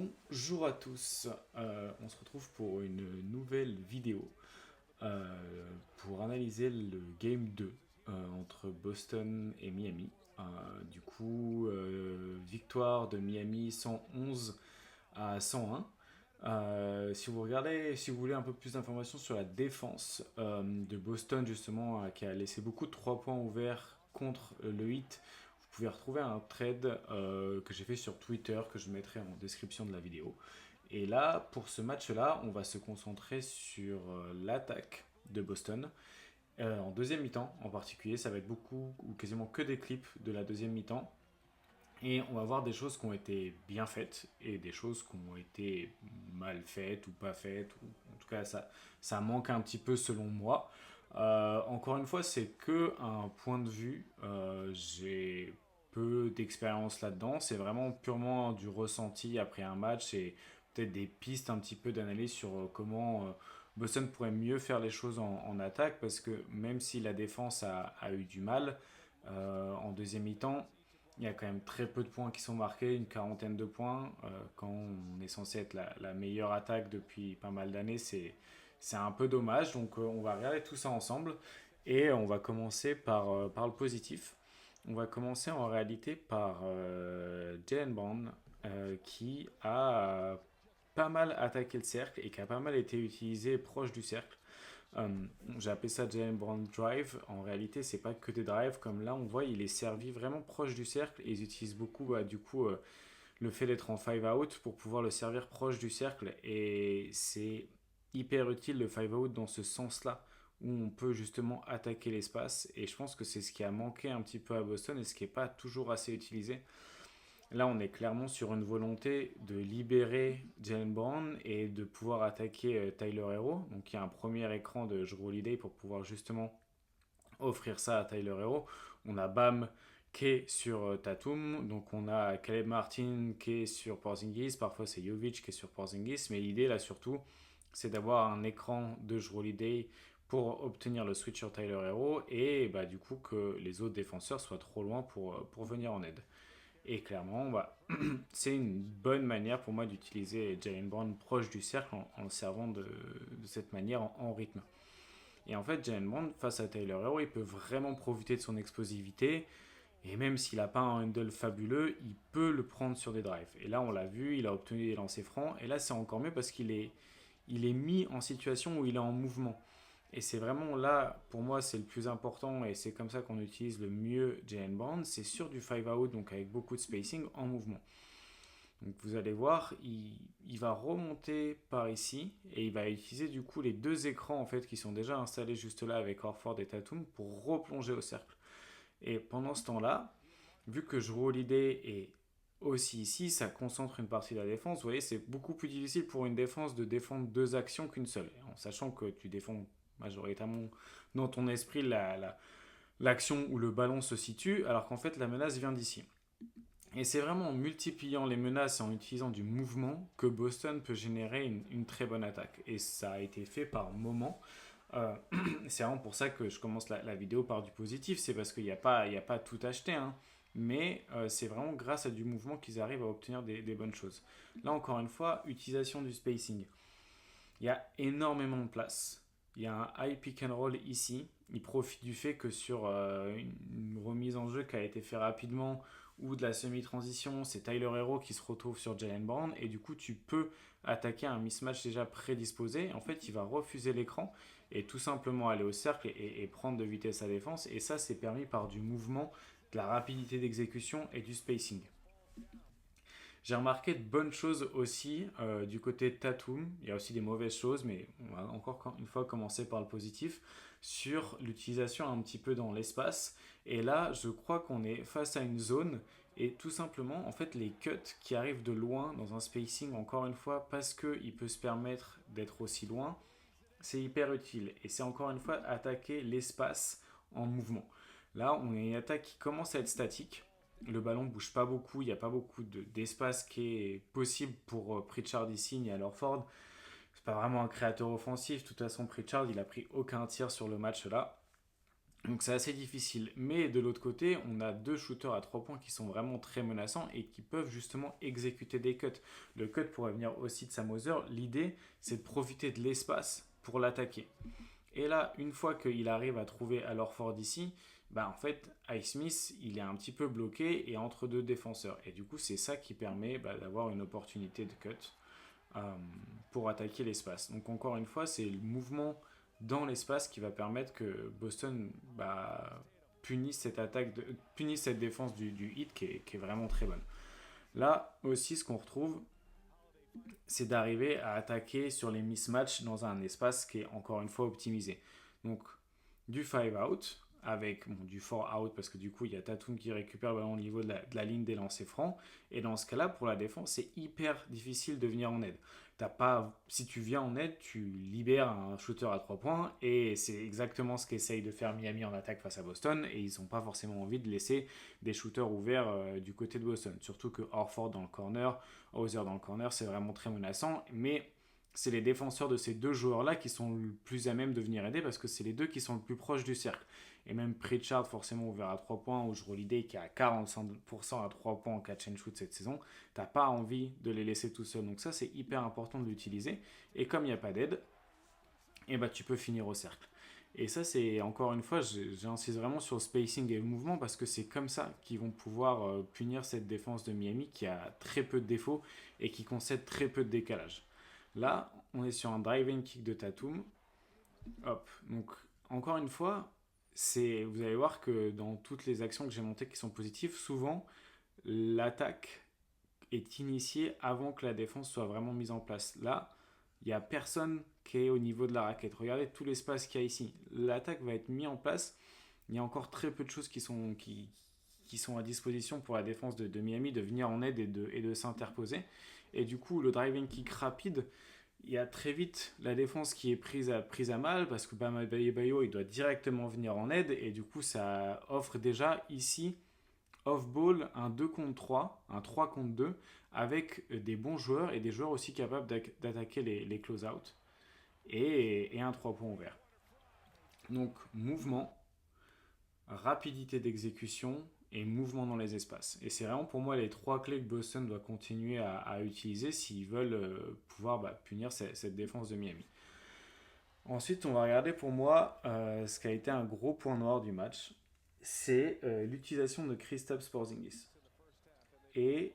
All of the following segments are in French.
Bonjour à tous. On se retrouve pour une nouvelle vidéo pour analyser le Game 2 entre Boston et Miami. Victoire de Miami 111 à 101. Si vous voulez un peu plus d'informations sur la défense de Boston justement, qui a laissé beaucoup de 3 points ouverts contre le Heat, vous pouvez retrouver un trade que j'ai fait sur Twitter que je mettrai en description de la vidéo. Et là, pour ce match-là, on va se concentrer sur l'attaque de Boston. En deuxième mi-temps en particulier, ça va être beaucoup ou quasiment que des clips de la deuxième mi-temps. Et on va voir des choses qui ont été bien faites et des choses qui ont été mal faites ou pas faites. Ou, en tout cas, ça manque un petit peu selon moi. Encore une fois, c'est que un point de vue. J'ai peu d'expérience là-dedans. C'est vraiment purement du ressenti après un match et peut-être des pistes un petit peu d'analyse sur comment Boston pourrait mieux faire les choses en attaque. Parce que même si la défense a eu du mal en deuxième mi-temps, il y a quand même très peu de points qui sont marqués, une quarantaine de points. Quand on est censé être la meilleure attaque depuis pas mal d'années, c'est un peu dommage. Donc on va regarder tout ça ensemble et on va commencer par le positif. On va commencer en réalité par Jalen Brown qui a pas mal attaqué le cercle et qui a pas mal été utilisé proche du cercle. Euh, j'ai appelé ça Jalen Brown Drive. En réalité, c'est pas que des drives. Comme là, on voit, il est servi vraiment proche du cercle et ils utilisent beaucoup, le fait d'être en 5 out pour pouvoir le servir proche du cercle. Et c'est hyper utile le 5 out dans ce sens-là où on peut justement attaquer l'espace. Et je pense que c'est ce qui a manqué un petit peu à Boston et ce qui n'est pas toujours assez utilisé. Là, on est clairement sur une volonté de libérer Jalen Brown et de pouvoir attaquer Tyler Hero. Donc, il y a un premier écran de Jrue Holiday pour pouvoir justement offrir ça à Tyler Hero. On a Bam qui est sur Tatum, donc on a Caleb Martin qui est sur Porzingis, parfois c'est Jovic qui est sur Porzingis, mais l'idée là surtout, c'est d'avoir un écran de Jrue Holiday pour obtenir le switch sur Tyler Hero et bah, du coup que les autres défenseurs soient trop loin pour venir en aide. Et clairement, bah, c'est une bonne manière pour moi d'utiliser Jalen Brown proche du cercle en le servant de cette manière en rythme. Et en fait, Jalen Brown, face à Tyler Hero, il peut vraiment profiter de son explosivité. Et même s'il n'a pas un handle fabuleux, il peut le prendre sur des drives. Et là, on l'a vu, il a obtenu des lancers francs. Et là, c'est encore mieux parce qu'il est mis en situation où il est en mouvement. Et c'est vraiment là, pour moi, c'est le plus important et c'est comme ça qu'on utilise le mieux Jalen Brown. C'est sur du 5 out, donc avec beaucoup de spacing en mouvement. Donc vous allez voir, il va remonter par ici et il va utiliser du coup les deux écrans en fait qui sont déjà installés juste là avec Horford et Tatum pour replonger au cercle. Et pendant ce temps-là, vu que Jrue Holiday est aussi ici, ça concentre une partie de la défense. Vous voyez, c'est beaucoup plus difficile pour une défense de défendre deux actions qu'une seule. En sachant que tu défends majoritairement dans ton esprit l'action où le ballon se situe, alors qu'en fait la menace vient d'ici. Et c'est vraiment en multipliant les menaces et en utilisant du mouvement que Boston peut générer une très bonne attaque. Et ça a été fait par moment. Euh, c'est vraiment pour ça que je commence la vidéo par du positif. C'est parce qu'il n'y a pas tout acheté. Hein. Mais c'est vraiment grâce à du mouvement qu'ils arrivent à obtenir des bonnes choses. Là, encore une fois, utilisation du spacing. Il y a énormément de place. Il y a un high pick and roll ici. Il profite du fait que sur une remise en jeu qui a été faite rapidement ou de la semi-transition, c'est Tyler Hero qui se retrouve sur Jalen Brown et du coup tu peux attaquer un mismatch déjà prédisposé. En fait, il va refuser l'écran et tout simplement aller au cercle et prendre de vitesse à défense. Et ça, c'est permis par du mouvement, de la rapidité d'exécution et du spacing. J'ai remarqué de bonnes choses aussi du côté de Tatum. Il y a aussi des mauvaises choses, mais on va encore une fois commencer par le positif sur l'utilisation un petit peu dans l'espace. Et là, je crois qu'on est face à une zone et tout simplement, en fait, les cuts qui arrivent de loin dans un spacing, encore une fois, parce qu'il peut se permettre d'être aussi loin, c'est hyper utile. Et c'est encore une fois attaquer l'espace en mouvement. Là, on a une attaque qui commence à être statique. Le ballon ne bouge pas beaucoup, il n'y a pas beaucoup d'espace qui est possible pour Pritchard ici, ni à Lorford. C'est pas vraiment un créateur offensif. De toute façon, Pritchard, il a pris aucun tir sur le match là. Donc c'est assez difficile. Mais de l'autre côté, on a deux shooters à 3 points qui sont vraiment très menaçants et qui peuvent justement exécuter des cuts. Le cut pourrait venir aussi de Sam Hauser. L'idée, c'est de profiter de l'espace pour l'attaquer. Et là, une fois qu'il arrive à trouver Al Horford ici, bah en fait, Ice Smith, il est un petit peu bloqué et entre deux défenseurs. Et du coup, c'est ça qui permet d'avoir une opportunité de cut euh, pour attaquer l'espace. Donc encore une fois, c'est le mouvement dans l'espace qui va permettre que Boston punisse punisse cette défense du Heat qui est vraiment très bonne. Là aussi, ce qu'on retrouve, c'est d'arriver à attaquer sur les mismatchs dans un espace qui est encore une fois optimisé. Donc du 5 out avec du 4 out parce que du coup il y a Tatum qui récupère le ballon au niveau de la ligne des lancers francs et dans ce cas là pour la défense c'est hyper difficile de venir en aide. T'as pas, si tu viens en aide tu libères un shooter à 3 points et c'est exactement ce qu'essaye de faire Miami en attaque face à Boston et ils n'ont pas forcément envie de laisser des shooters ouverts du côté de Boston, surtout que Horford dans le corner, Hauser dans le corner c'est vraiment très menaçant, mais c'est les défenseurs de ces deux joueurs-là qui sont le plus à même de venir aider parce que c'est les deux qui sont le plus proches du cercle. Et même Pritchard, forcément ouvert à 3 points, ou Jrue Holiday qui est à 45% à 3 points en catch and shoot cette saison, t'as pas envie de les laisser tout seuls. Donc ça, c'est hyper important de l'utiliser. Et comme il n'y a pas d'aide, et tu peux finir au cercle. Et ça, c'est encore une fois, j'insiste vraiment sur le spacing et le mouvement parce que c'est comme ça qu'ils vont pouvoir punir cette défense de Miami qui a très peu de défauts et qui concède très peu de décalage. Là, on est sur un drive-in kick de Tatum. Hop. Donc, encore une fois, vous allez voir que dans toutes les actions que j'ai montées qui sont positives, souvent, l'attaque est initiée avant que la défense soit vraiment mise en place. Là, il n'y a personne qui est au niveau de la raquette. Regardez tout l'espace qu'il y a ici. L'attaque va être mise en place. Il y a encore très peu de choses qui sont à disposition pour la défense de Miami de venir en aide et de s'interposer. Et du coup, le driving kick rapide, il y a très vite la défense qui est prise à mal parce que Bam Adebayo il doit directement venir en aide et du coup ça offre déjà ici off-ball un 2 contre 3, un 3 contre 2 avec des bons joueurs et des joueurs aussi capables d'attaquer les close-out et un 3 points ouvert. Donc mouvement, rapidité d'exécution et mouvement dans les espaces. Et c'est vraiment pour moi les trois clés que Boston doit continuer à utiliser s'ils veulent pouvoir punir cette défense de Miami. Ensuite, on va regarder pour moi ce qui a été un gros point noir du match, c'est l'utilisation de Kristaps Porzingis. Et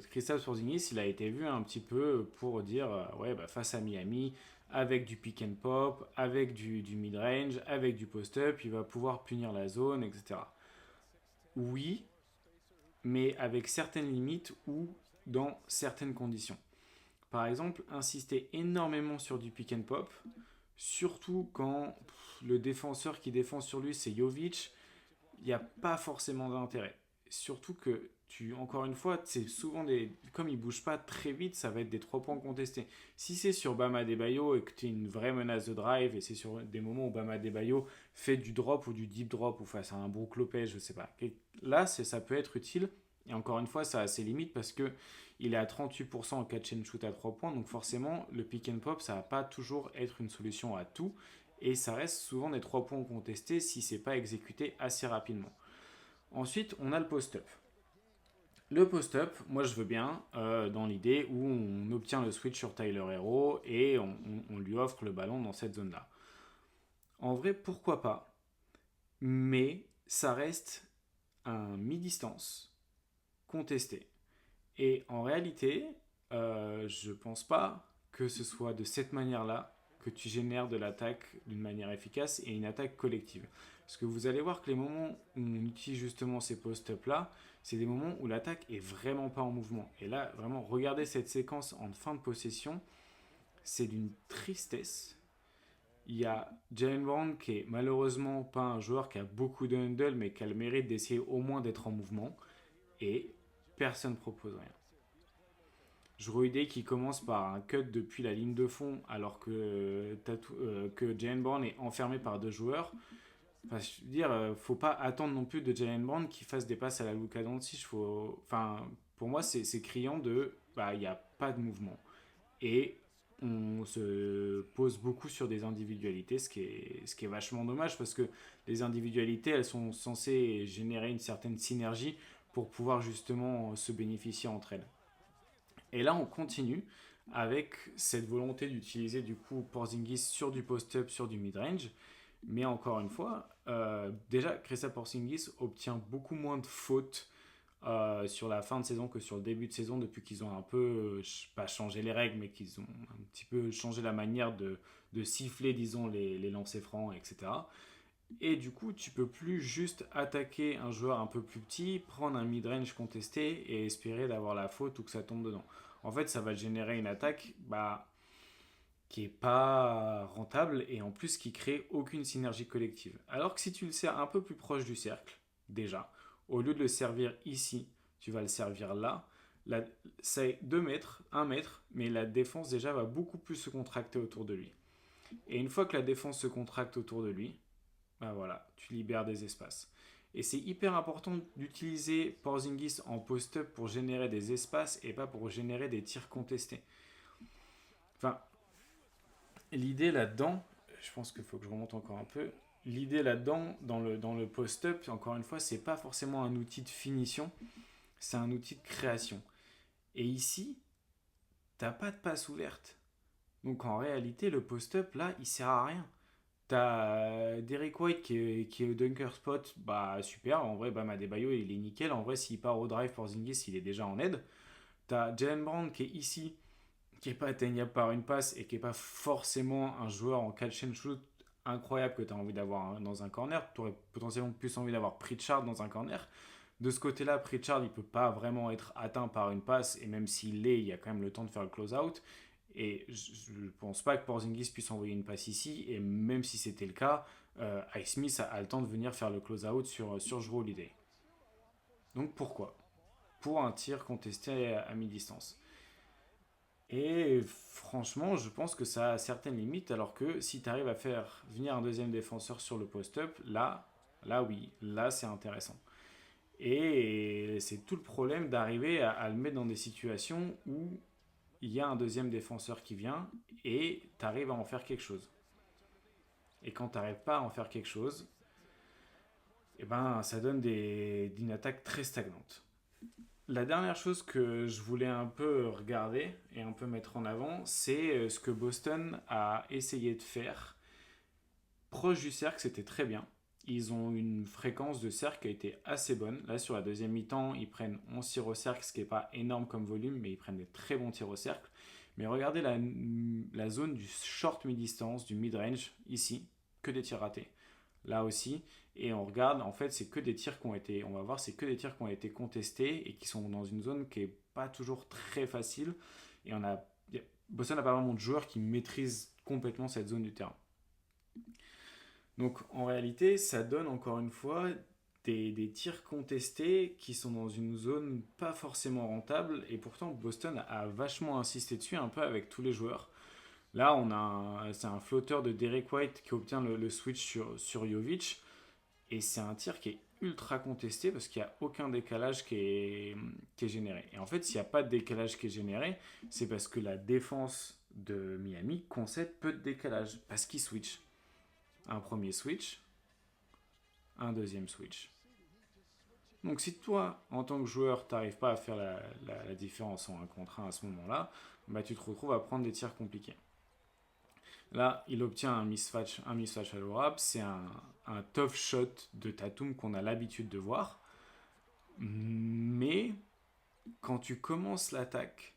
Kristaps Porzingis, il a été vu un petit peu pour dire face à Miami, avec du pick and pop, avec du mid-range, avec du post-up, il va pouvoir punir la zone, etc. Oui, mais avec certaines limites ou dans certaines conditions. Par exemple, insister énormément sur du pick and pop, surtout quand le défenseur qui défend sur lui c'est Jovic, il n'y a pas forcément d'intérêt. Surtout que encore une fois, c'est souvent comme il bouge pas très vite, ça va être des 3 points contestés. Si c'est sur Bam Adebayo et que tu es une vraie menace de drive, et c'est sur des moments où Bam Adebayo fait du drop ou du deep drop ou face à un Brook Lopez, je sais pas. Là, ça peut être utile. Et encore une fois, ça a ses limites parce que il est à 38% en catch and shoot à 3 points. Donc forcément, le pick and pop, ça va pas toujours être une solution à tout. Et ça reste souvent des 3 points contestés si c'est pas exécuté assez rapidement. Ensuite, on a le post-up. Le post-up, moi je veux bien, dans l'idée où on obtient le switch sur Tyler Hero et on lui offre le ballon dans cette zone-là. En vrai, pourquoi pas, mais ça reste un mi-distance contesté. Et en réalité, je pense pas que ce soit de cette manière-là que tu génères de l'attaque d'une manière efficace et une attaque collective. Parce que vous allez voir que les moments où on utilise justement ces post-up-là, c'est des moments où l'attaque est vraiment pas en mouvement. Et là, vraiment, regardez cette séquence en fin de possession, c'est d'une tristesse. Il y a Jalen Brown qui est malheureusement pas un joueur qui a beaucoup de handle, mais qui a le mérite d'essayer au moins d'être en mouvement. Et personne ne propose rien. Jrue Holiday qui commence par un cut depuis la ligne de fond alors que Jalen Brown est enfermé par deux joueurs. Enfin, je veux dire, faut pas attendre non plus de Jalen Brown qui fasse des passes à la Luka Doncic. Enfin, pour moi, c'est criant il n'y a pas de mouvement. Et on se pose beaucoup sur des individualités, ce qui est vachement dommage parce que les individualités, elles sont censées générer une certaine synergie pour pouvoir justement se bénéficier entre elles. Et là, on continue avec cette volonté d'utiliser du coup Porzingis sur du post-up, sur du mid-range. Mais encore une fois, déjà, Kristaps Porzingis obtient beaucoup moins de fautes sur la fin de saison que sur le début de saison depuis qu'ils ont un peu, pas changé les règles, mais qu'ils ont un petit peu changé la manière de siffler, disons, les lancers francs, etc. Et du coup, tu peux plus juste attaquer un joueur un peu plus petit, prendre un mid-range contesté et espérer d'avoir la faute ou que ça tombe dedans. En fait, ça va générer une attaque qui est pas rentable et en plus qui crée aucune synergie collective. Alors que si tu le sers un peu plus proche du cercle, déjà, au lieu de le servir ici, tu vas le servir là. Là c'est 2 mètres, 1 mètre, mais la défense déjà va beaucoup plus se contracter autour de lui. Et une fois que la défense se contracte autour de lui, ben voilà, tu libères des espaces. Et c'est hyper important d'utiliser Porzingis en post-up pour générer des espaces et pas pour générer des tirs contestés. Enfin, l'idée là-dedans, je pense qu'il faut que je remonte encore un peu. L'idée là-dedans, dans le post-up, encore une fois, c'est pas forcément un outil de finition, c'est un outil de création. Et ici, t'as pas de passe ouverte. Donc en réalité, le post-up là, il sert à rien. T'as Derek White qui est au dunker spot, bah super, en vrai, Bam Adebayo il est nickel. En vrai, s'il part au drive pour Zingis, il est déjà en aide. T'as Jalen Brown qui est ici, qui est pas atteignable par une passe et qui est pas forcément un joueur en catch and shoot incroyable que tu as envie d'avoir dans un corner. Tu aurais potentiellement plus envie d'avoir Pritchard dans un corner. De ce côté-là, Pritchard, il peut pas vraiment être atteint par une passe, et même s'il l'est, il y a quand même le temps de faire le close-out. Et je ne pense pas que Porzingis puisse envoyer une passe ici, et même si c'était le cas, Ice Smith a le temps de venir faire le close-out sur Jrue Holiday. Donc pourquoi? Pour un tir contesté à mi-distance. Et franchement, je pense que ça a certaines limites, alors que si tu arrives à faire venir un deuxième défenseur sur le post-up, là oui, là c'est intéressant. Et c'est tout le problème d'arriver à le mettre dans des situations où il y a un deuxième défenseur qui vient et tu arrives à en faire quelque chose. Et quand tu n'arrives pas à en faire quelque chose, eh ben, ça donne une attaque très stagnante. La dernière chose que je voulais un peu regarder et un peu mettre en avant, c'est ce que Boston a essayé de faire. Proche du cercle, c'était très bien. Ils ont une fréquence de cercle qui a été assez bonne. Là, sur la deuxième mi-temps, ils prennent 11 tirs au cercle, ce qui n'est pas énorme comme volume, mais ils prennent des très bons tirs au cercle. Mais regardez la zone du short mi-distance, du mid-range, ici, que des tirs ratés. Là aussi, et on regarde, en fait, c'est que des tirs qui ont été, on va voir, c'est que des tirs qui ont été contestés et qui sont dans une zone qui est pas toujours très facile. Et Boston n'a pas vraiment de joueurs qui maîtrisent complètement cette zone du terrain. Donc en réalité, ça donne encore une fois des tirs contestés qui sont dans une zone pas forcément rentable. Et pourtant, Boston a vachement insisté dessus, un peu avec tous les joueurs. Là, c'est un flotteur de Derek White qui obtient le switch sur Jovic. Et c'est un tir qui est ultra contesté parce qu'il n'y a aucun décalage qui est généré. Et en fait, s'il n'y a pas de décalage qui est généré, c'est parce que la défense de Miami concède peu de décalage parce qu'ils switch. Un premier switch, un deuxième switch. Donc si toi, en tant que joueur, tu n'arrives pas à faire la différence en 1 contre 1 à ce moment-là, bah, tu te retrouves à prendre des tirs compliqués. Là, il obtient un mismatch favorable. C'est un tough shot de Tatum qu'on a l'habitude de voir. Mais quand tu commences l'attaque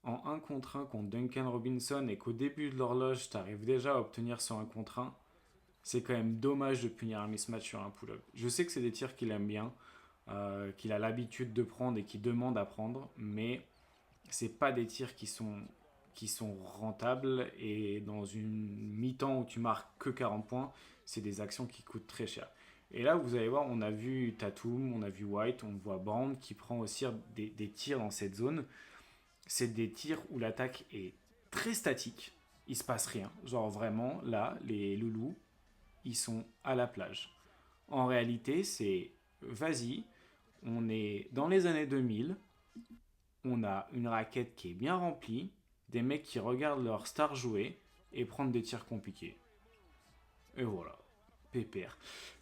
en 1 contre 1 contre Duncan Robinson et qu'au début de l'horloge, tu arrives déjà à obtenir sur 1 contre 1, c'est quand même dommage de punir un mismatch sur un pull-up. Je sais que c'est des tirs qu'il aime bien, qu'il a l'habitude de prendre et qu'il demande à prendre, mais c'est pas des tirs qui sont rentables, et dans une mi-temps où tu marques que 40 points, c'est des actions qui coûtent très cher. Et là, vous allez voir, on a vu Tatum, on a vu White, on voit Brown qui prend aussi des tirs dans cette zone. C'est des tirs où l'attaque est très statique, il se passe rien. Genre vraiment, là, les loulous, ils sont à la plage. En réalité, c'est vas-y, on est dans les années 2000, on a une raquette qui est bien remplie, des mecs qui regardent leur star jouer et prendre des tirs compliqués. Et voilà, pépère.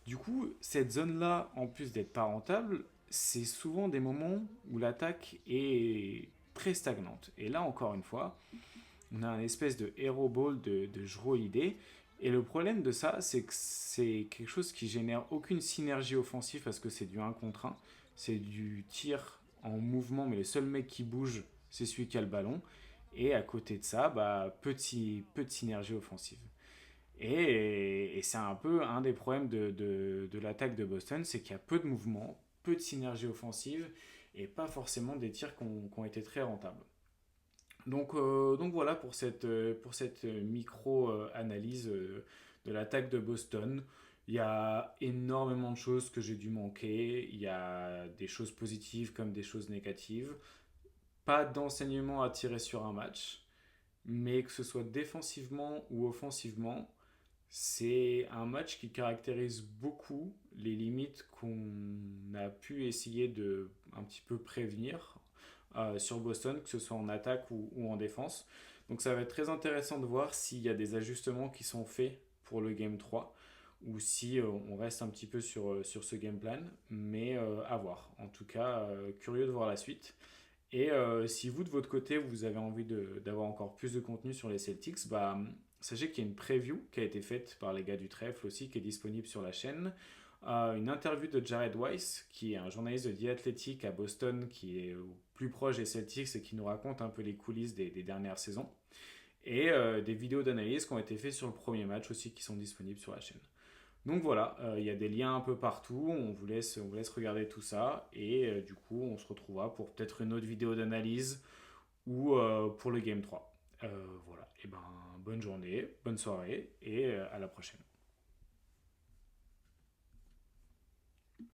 Du coup, cette zone-là, en plus d'être pas rentable, c'est souvent des moments où l'attaque est très stagnante. Et là, encore une fois, on a un espèce de hero ball de Jrue Holiday. Et le problème de ça, c'est que c'est quelque chose qui génère aucune synergie offensive parce que c'est du 1 contre 1. C'est du tir en mouvement, mais le seul mec qui bouge, c'est celui qui a le ballon. Et à côté de ça, bah, peu de synergie offensive. Et c'est un peu un des problèmes de l'attaque de Boston, c'est qu'il y a peu de mouvement, peu de synergie offensive et pas forcément des tirs qui ont été très rentables. Donc voilà pour cette micro-analyse de l'attaque de Boston. Il y a énormément de choses que j'ai dû manquer. Il y a des choses positives comme des choses négatives. Pas d'enseignement à tirer sur un match, mais que ce soit défensivement ou offensivement, c'est un match qui caractérise beaucoup les limites qu'on a pu essayer de un petit peu prévenir sur Boston, que ce soit en attaque ou en défense. Donc ça va être très intéressant de voir s'il y a des ajustements qui sont faits pour le Game 3 ou si on reste un petit peu sur ce game plan, mais à voir. En tout cas, curieux de voir la suite. Et si vous, de votre côté, vous avez envie d'avoir encore plus de contenu sur les Celtics, bah, sachez qu'il y a une preview qui a été faite par les gars du Trèfle aussi, qui est disponible sur la chaîne. Une interview de Jared Weiss, qui est un journaliste de The Athletic à Boston, qui est au plus proche des Celtics et qui nous raconte un peu les coulisses des dernières saisons. Et des vidéos d'analyse qui ont été faites sur le premier match aussi, qui sont disponibles sur la chaîne. Donc voilà, il y a des liens un peu partout, on vous laisse regarder tout ça, et du coup on se retrouvera pour peut-être une autre vidéo d'analyse ou pour le Game 3. Voilà, et ben bonne journée, bonne soirée, et à la prochaine.